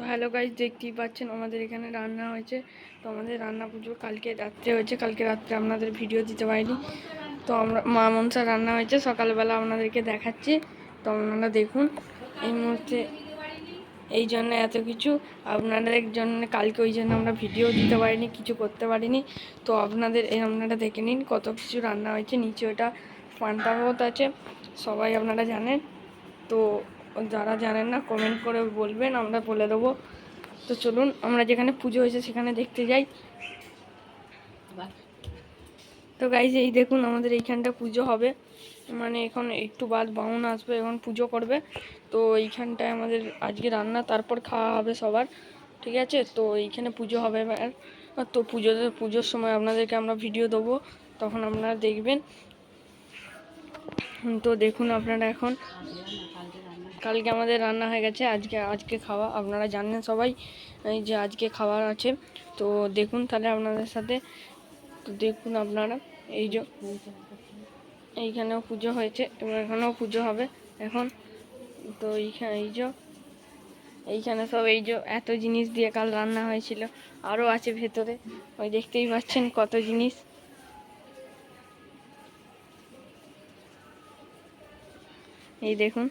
Hello guys, দেখতেই পাচ্ছেন আমাদের এখানে রান্না হয়েছে। তো আমাদের রান্না পুজো কালকে রাত্রে হয়েছে। কালকে রাত্রে আপনাদের ভিডিও দিতে পারিনি। তো আমরা মা মনসা রান্না হয়েছে, সকালবেলা আপনাদেরকে দেখাচ্ছি। তো আপনারা দেখুন। এই মুহূর্তে এই জন্য এত কিছু আপনাদের জন্য, কালকে ওই জন্য আমরা ভিডিও দিতে পারিনি, কিছু করতে পারিনি। তো আপনারা দেখে নিন কত কিছু রান্না হয়েছে। নিচে ওটা পান্তা ভাত আছে, সবাই আপনারা জানেন। তো যারা জানেন না কমেন্ট করে বলবেন, আমরা বলে দেবো। তো চলুন আমরা যেখানে পুজো হয়েছে সেখানে দেখতে যাই। তো গাইজ এই দেখুন আমাদের এইখানটা পুজো হবে, মানে এখন একটু বাদ বামুন আসবে, এখন পুজো করবে। তো এইখানটায় আমাদের আজকে রান্না, তারপর খাওয়া হবে সবার, ঠিক আছে। তো এইখানে পুজো হবে এবার। তো পুজোর সময় আপনাদেরকে আমরা ভিডিও দেবো, তখন আপনারা দেখবেন। তো দেখুন আপনারা এখন, কালকে আমাদের রান্না হয়ে গেছে, আজকে খাওয়া আপনারা জানেন সবাই, এই যে আজকে খাবার আছে। তো দেখুন তাহলে আপনাদের সাথে। তো দেখুন আপনারা, এই যে এইখানেও পুজো হয়েছে, এবার এখানেও পুজো হবে এখন। তো এইখানে সব এই যে এত জিনিস দিয়ে কাল রান্না হয়েছিল, আরও আছে ভেতরে, ওই দেখতেই পাচ্ছেন কত জিনিস। এই দেখুন।